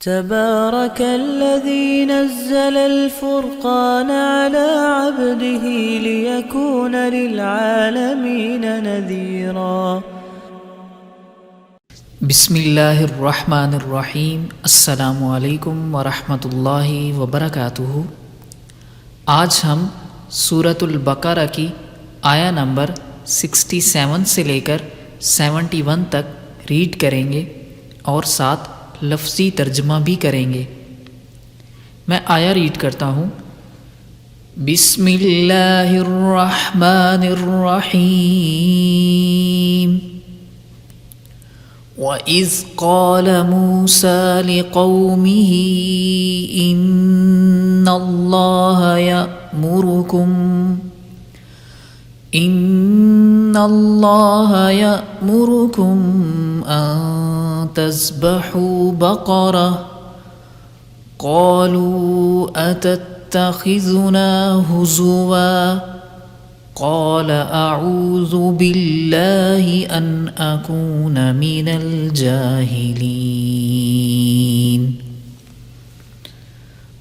تبارك الذي نزل الفرقان على عبده ليكون للعالمين نذيرا۔ بسم اللہ الرحمن الرحیم۔ السلام علیکم ورحمۃ اللہ وبرکاتہ۔ آج ہم سورۃ البقرہ کی آیا نمبر 67 سے لے کر 71 تک ریڈ کریں گے اور ساتھ لفظی ترجمہ بھی کریں گے۔ میں آیا ریڈ کرتا ہوں۔ بسم اللہ الرحمن الرحیم۔ وَإِذْ قَالَ مُوسَى لِقَوْمِهِ إِنَّ اللَّهَ يَأْمُرُكُمْ أَن تَذْبَحُوا بَقَرَةً قَالُوا أَتَتَّخِذُنَا هُزُوًا قال اعوذ باللہ ان اکون من الجاہلین۔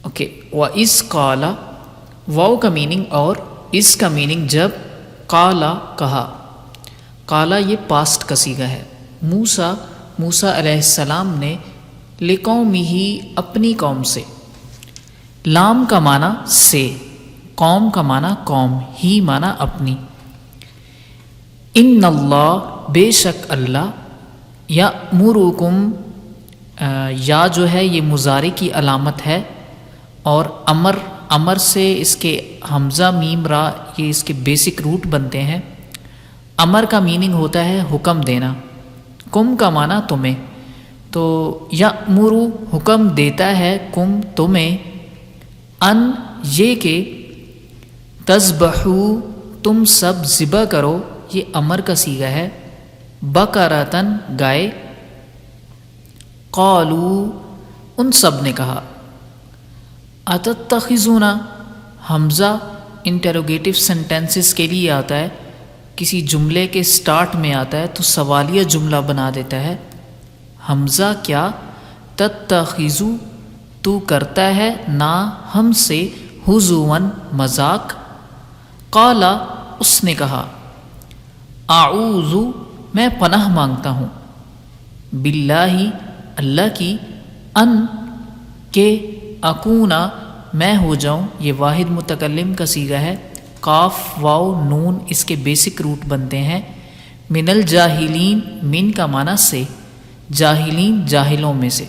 اوکے، وَإِذْ قَالَ، واو کا میننگ اور اس کا میننگ جب، قالا کہا۔ قالا یہ پاسٹ کا صیغہ ہے۔ موسیٰ علیہ السلام نے لقومہ اپنی قوم سے، لام کا معنی سے، قوم کا معنی قوم، ہی معنی اپنی۔ ان اللہ، بے شک اللہ، یأمرکم، یا جو ہے یہ مضارع کی علامت ہے، اور امر سے اس کے حمزہ میم را یہ اس کے بیسک روٹ بنتے ہیں۔ امر کا میننگ ہوتا ہے حکم دینا، کم کا معنی تمہیں، تو یأمر حکم دیتا ہے کم تمہیں، ان یہ کہ تذبحو تم سب ذبح کرو، یہ امر کا صیغہ ہے، بقرۃن گائے، قالو ان سب نے کہا، اتتخذونا، حمزہ انٹروگیٹو سینٹینسز کے لیے آتا ہے، کسی جملے کے سٹارٹ میں آتا ہے تو سوالیہ جملہ بنا دیتا ہے۔ حمزہ کیا، تتخذو تو کرتا ہے نا ہم سے، ہزواً مذاق، قالا اس نے کہا، اعوذ میں پناہ مانگتا ہوں، باللہ اللہ کی، ان کہ اکونا میں ہو جاؤں، یہ واحد متکلم کا صیغہ ہے، قاف واو نون اس کے بیسک روٹ بنتے ہیں، من الجاہلین، من کا معنی سے، جاہلین جاہلوں میں سے۔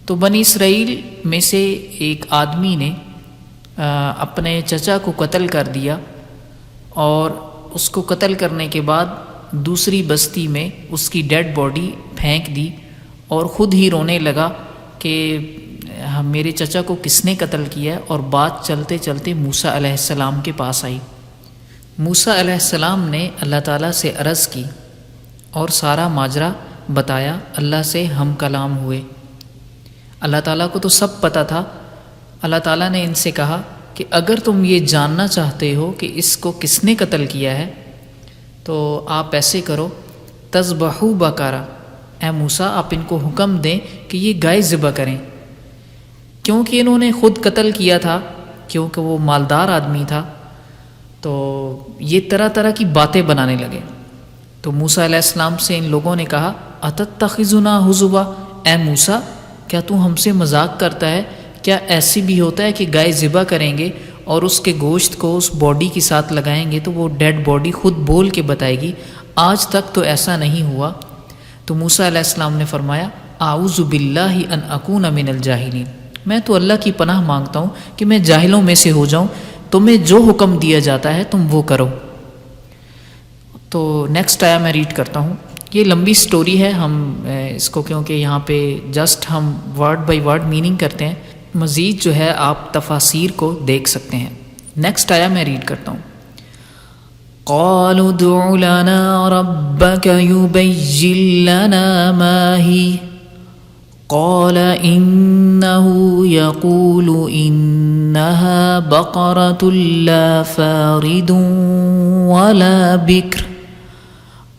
تو بنی اسرائیل میں سے ایک آدمی نے اپنے چچا کو قتل کر دیا، اور اس کو قتل کرنے کے بعد دوسری بستی میں اس کی ڈیڈ باڈی پھینک دی، اور خود ہی رونے لگا کہ میرے چچا کو کس نے قتل کیا ہے، اور بات چلتے چلتے موسیٰ علیہ السلام کے پاس آئی۔ موسیٰ علیہ السلام نے اللہ تعالیٰ سے عرض کی اور سارا ماجرا بتایا، اللہ سے ہم کلام ہوئے۔ اللہ تعالیٰ کو تو سب پتہ تھا۔ اللہ تعالیٰ نے ان سے کہا کہ اگر تم یہ جاننا چاہتے ہو کہ اس کو کس نے قتل کیا ہے تو آپ ایسے کرو، تذبحوا بقرہ، اے موسیٰ آپ ان کو حکم دیں کہ یہ گائے ذبح کریں، کیونکہ انہوں نے خود قتل کیا تھا، کیونکہ وہ مالدار آدمی تھا، تو یہ طرح طرح کی باتیں بنانے لگے۔ تو موسیٰ علیہ السلام سے ان لوگوں نے کہا، اتتخذنا ہزوا، اے موسیٰ کیا تو ہم سے مذاق کرتا ہے؟ کیا ایسی بھی ہوتا ہے کہ گائے ذبح کریں گے اور اس کے گوشت کو اس باڈی کے ساتھ لگائیں گے تو وہ ڈیڈ باڈی خود بول کے بتائے گی؟ آج تک تو ایسا نہیں ہوا۔ تو موسیٰ علیہ السلام نے فرمایا، اعوذ باللہ ان اکون من الجاہلین، میں تو اللہ کی پناہ مانگتا ہوں کہ میں جاہلوں میں سے ہو جاؤں، تمہیں جو حکم دیا جاتا ہے تم وہ کرو۔ تو نیکسٹ آیا میں ریڈ کرتا ہوں۔ یہ لمبی سٹوری ہے، ہم اس کو کیونکہ یہاں پہ جسٹ ہم ورڈ بائی ورڈ میننگ کرتے ہیں، مزید جو ہے آپ تفاسیر کو دیکھ سکتے ہیں۔ نیکسٹ آیا میں ریڈ کرتا ہوں۔ قالوا ادع لنا ربك يبين لنا ما هي قال إنه يقول إنها بقرة لا فارض ولا بكر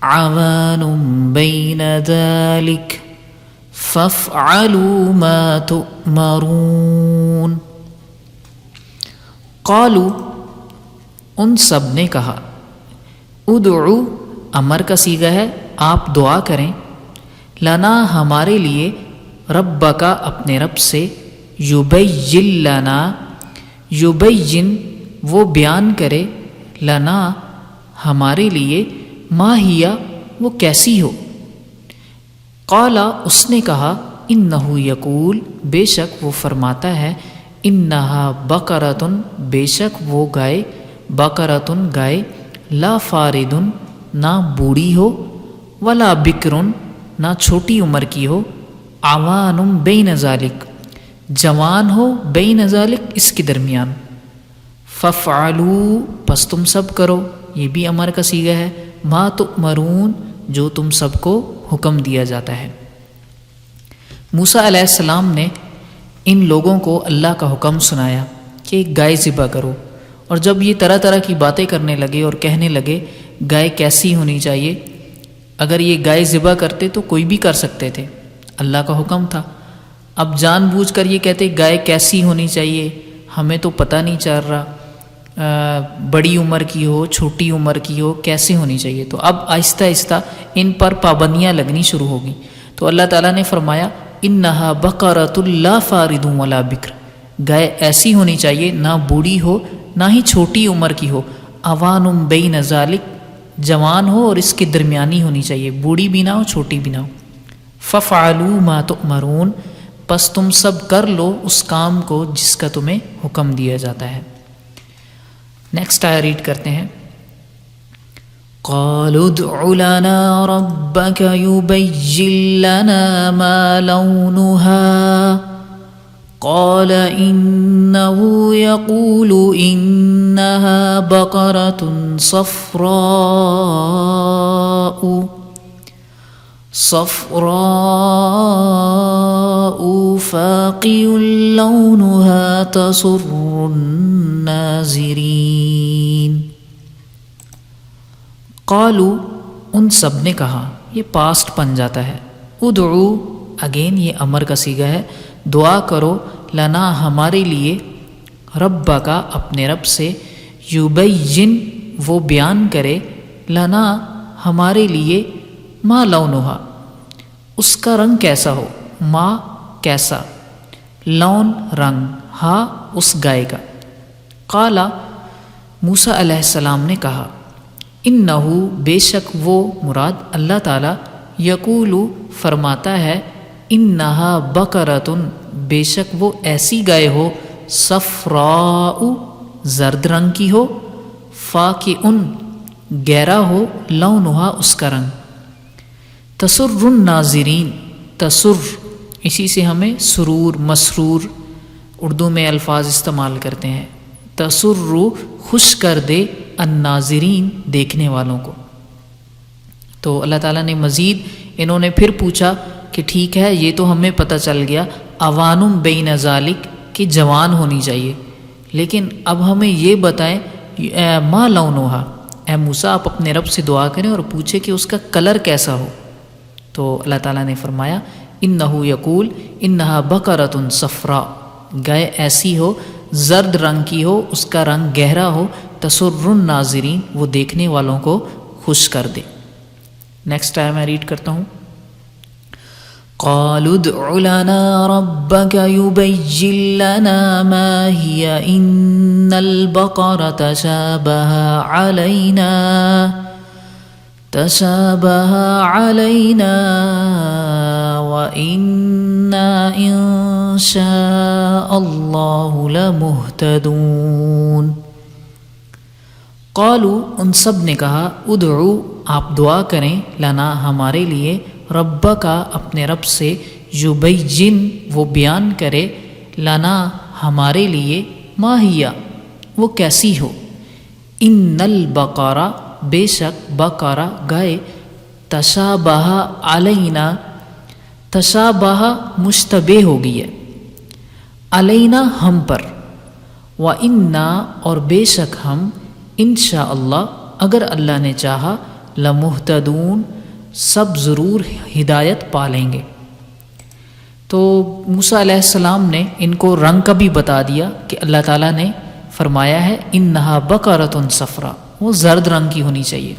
عوان بين ذلك فافعلوا ما تؤمرون۔ قالوا ان سب نے کہا، ادعو امر کا صیغہ ہے، آپ دعا کریں، لنا ہمارے لیے، ربک اپنے رب سے، یبین لنا یبین وہ بیان کرے، لنا ہمارے لیے، ما ہیا وہ کیسی ہو۔ قالا اس نے کہا، انہ یقول بے شک وہ فرماتا ہے، انہا بقرۃ بے شک وہ گائے، بقرۃ گائے، لا فارد نہ بوڑھی ہو، ولا بکر نہ چھوٹی عمر کی ہو، عوان بین ذالک جوان ہو، بین ذالک اس کے درمیان، فافعلوا پس تم سب کرو، یہ بھی امر کا صیغہ ہے، ما تؤمرون جو تم سب کو حکم دیا جاتا ہے۔ موسیٰ علیہ السلام نے ان لوگوں کو اللہ کا حکم سنایا کہ ایک گائے ذبح کرو، اور جب یہ طرح طرح کی باتیں کرنے لگے اور کہنے لگے گائے کیسی ہونی چاہیے، اگر یہ گائے ذبح کرتے تو کوئی بھی کر سکتے تھے، اللہ کا حکم تھا، اب جان بوجھ کر یہ کہتے گائے کیسی ہونی چاہیے، ہمیں تو پتہ نہیں چل رہا، بڑی عمر کی ہو، چھوٹی عمر کی ہو، کیسے ہونی چاہیے۔ تو اب آہستہ آہستہ ان پر پابندیاں لگنی شروع ہوگی، تو اللہ تعالیٰ نے فرمایا، انہا بقرۃ لا فارد ولا بکر گائے ایسی ہونی چاہیے، نہ بوڑھی ہو نہ ہی چھوٹی عمر کی ہو، عوان بین ذالک جوان ہو اور اس کے درمیانی ہونی چاہیے، بوڑھی بھی نہ ہو چھوٹی بھی نہ ہو۔ ففعلوا ما تؤمرون پس تم سب کر لو اس کام کو جس کا تمہیں حکم دیا جاتا ہے۔ نیکسٹ آیا ریڈ کرتے ہیں، قالوا ادع لنا ربك يبين لنا ما لونها قال إنه يقول إنها بقرة صفراء فاقع لونها تسر الناظرين۔ قالوا ان سب نے کہا، یہ پاسٹ بن جاتا ہے، ادعو اگین یہ امر کا صیغہ ہے، دعا کرو، لنا ہمارے لیے، رب کا اپنے رب سے، یبین وہ بیان کرے، لنا ہمارے لیے، ما لونہا اس کا رنگ کیسا ہو، ما کیسا، لون رنگ، ہا اس گائے کا۔ قالا موسیٰ علیہ السلام نے کہا، انہو بے شک وہ مراد اللہ تعالیٰ، یقول فرماتا ہے، انہا بقرۃ بے شک وہ ایسی گائے ہو، صفراء زرد رنگ کی ہو، فاقع گہرا ہو، لونہا اس کا رنگ، تسر الناظرین تسر اسی سے ہمیں سرور مسرور اردو میں الفاظ استعمال کرتے ہیں، تسر خوش کر دے الناظرین دیکھنے والوں کو۔ تو اللہ تعالیٰ نے مزید انہوں نے پھر پوچھا کہ ٹھیک ہے یہ تو ہمیں پتہ چل گیا عوانم بین ذالک کہ جوان ہونی چاہیے، لیکن اب ہمیں یہ بتائیں ما لونہا، اے موسیٰ آپ اپنے رب سے دعا کریں اور پوچھیں کہ اس کا کلر کیسا ہو۔ تو اللہ تعالیٰ نے فرمایا، انہ یقول انہا بقرۃ صفراء گائے ایسی ہو، زرد رنگ کی ہو، اس کا رنگ گہرا ہو، تسر الناظرین وہ دیکھنے والوں کو خوش کر دے۔ نیکسٹ ٹائم میں ریڈ کرتا ہوں، قالوا ادع لنا ربك يبين لنا ما هي إن البقرة تشابه علينا وإنا إن شاء الله لمهتدون۔ قالوا ان سب نے کہا، ادعو آپ دعا کریں، لنا ہمارے لیے، رب کا اپنے رب سے، یبین وہ بیان کرے، لنا ہمارے لیے، ما ہیا وہ کیسی ہو، ان البقرہ بے شک بقرہ گائے، تشابہ علینا تشابہ مشتبہ ہو گئی ہے، علینا ہم پر، وَإِنَّا اور بے شک ہم، انشاءاللہ اگر اللہ نے چاہا، لمہتدون سب ضرور ہدایت پا لیں گے۔ تو موسیٰ علیہ السلام نے ان کو رنگ کا بھی بتا دیا کہ اللہ تعالیٰ نے فرمایا ہے انہا بقرۃ صفرا، وہ زرد رنگ کی ہونی چاہیے۔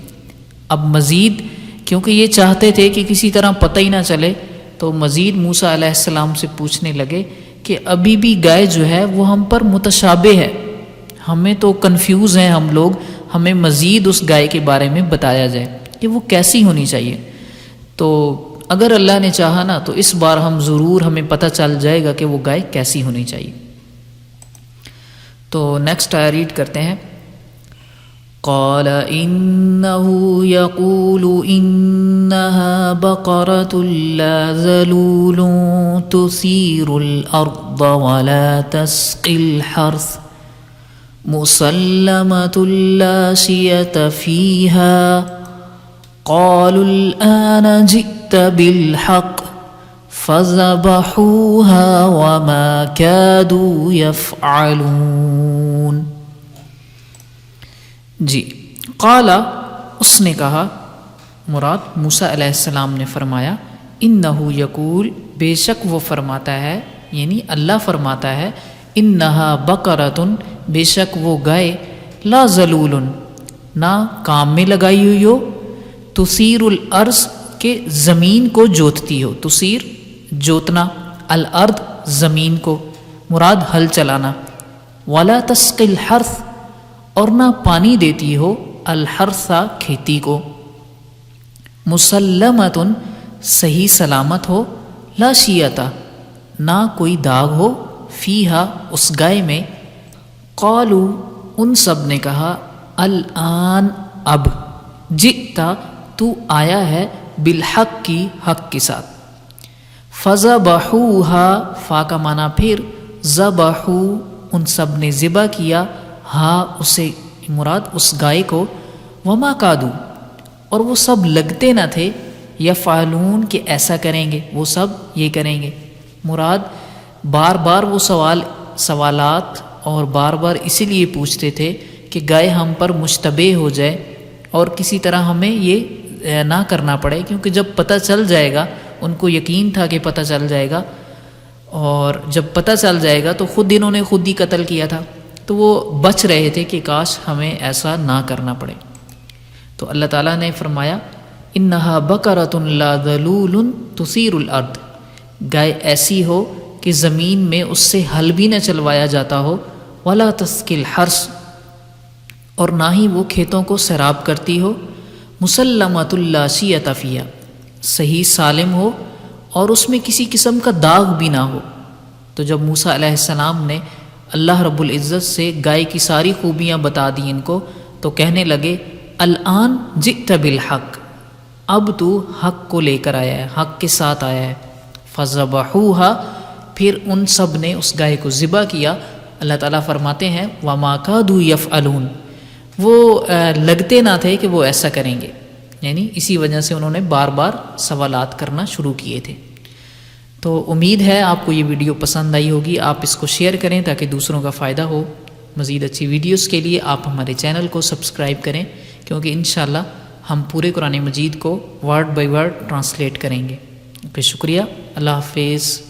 اب مزید کیونکہ یہ چاہتے تھے کہ کسی طرح پتہ ہی نہ چلے، تو مزید موسیٰ علیہ السلام سے پوچھنے لگے کہ ابھی بھی گائے جو ہے وہ ہم پر متشابہ ہے، ہمیں تو کنفیوز ہیں ہم لوگ، ہمیں مزید اس گائے کے بارے میں بتایا جائے کہ وہ کیسی ہونی چاہیے۔ تو اگر اللہ نے چاہا نا تو اس بار ہم ضرور ہمیں پتہ چل جائے گا کہ وہ گائے کیسی ہونی چاہیے۔ تو نیکسٹ آیا ریڈ کرتے ہیں۔ قال إنه يقول إنها بقرة لا ذلول تثير الأرض ولا تسقي الحرث مسلمة لا شية فيها قالوا الآن جئت بالحق فذبحوها وما كادوا يفعلون۔ جی، قال اس نے کہا، مراد موسیٰ علیہ السلام نے فرمایا، انہو یقول بے شک وہ فرماتا ہے، یعنی اللہ فرماتا ہے، انہا بقرۃ بے شک وہ گائے، لا ذلول نہ کام میں لگائی ہوئی ہو، تثیر الارض کے زمین کو جوتتی ہو، تثیر جوتنا، الارض زمین کو، مراد ہل چلانا، ولا تسقی الحرث اور نہ پانی دیتی ہو، الحرث کھیتی کو، مسلمۃ صحیح سلامت ہو، لا شیۃ نہ کوئی داغ ہو، فیہا اس گائے میں، قالو ان سب نے کہا، الآن اب، جئتا تو آیا ہے، بالحق کی حق کے ساتھ، فذبحوها فا کا معنی پھر، ذبحو ان سب نے ذبح کیا، ہاں اسے مراد اس گائے کو، وما کادو اور وہ سب لگتے نہ تھے، یفعلون کہ ایسا کریں گے، وہ سب یہ کریں گے، مراد بار بار وہ سوالات اور بار بار اسی لیے پوچھتے تھے کہ گائے ہم پر مشتبہ ہو جائے اور کسی طرح ہمیں یہ نہ کرنا پڑے، کیونکہ جب پتہ چل جائے گا، ان کو یقین تھا کہ پتہ چل جائے گا، اور جب پتہ چل جائے گا تو خود انہوں نے خود ہی قتل کیا تھا، تو وہ بچ رہے تھے کہ کاش ہمیں ایسا نہ کرنا پڑے۔ تو اللہ تعالیٰ نے فرمایا، انہا بقرۃ لا ذلول تثیر الارض، گائے ایسی ہو کہ زمین میں اس سے ہل بھی نہ چلوایا جاتا ہو، ولا تسقی الحرث اور نہ ہی وہ کھیتوں کو سیراب کرتی ہو، مسلمۃ لا شیۃ فیہا صحیح سالم ہو اور اس میں کسی قسم کا داغ بھی نہ ہو۔ تو جب موسیٰ علیہ السلام نے اللہ رب العزت سے گائے کی ساری خوبیاں بتا دی ان کو، تو کہنے لگے، الآن جئت بالحق، اب تو حق کو لے کر آیا ہے، حق کے ساتھ آیا ہے، فذبحوها پھر ان سب نے اس گائے کو ذبح کیا۔ اللہ تعالیٰ فرماتے ہیں، وما کادوا یفعلون وہ لگتے نہ تھے کہ وہ ایسا کریں گے، یعنی اسی وجہ سے انہوں نے بار بار سوالات کرنا شروع کیے تھے۔ تو امید ہے آپ کو یہ ویڈیو پسند آئی ہوگی، آپ اس کو شیئر کریں تاکہ دوسروں کا فائدہ ہو۔ مزید اچھی ویڈیوز کے لیے آپ ہمارے چینل کو سبسکرائب کریں، کیونکہ انشاءاللہ ہم پورے قرآن مجید کو ورڈ بائی ورڈ ٹرانسلیٹ کریں گے۔ اوکے، شکریہ، اللہ حافظ۔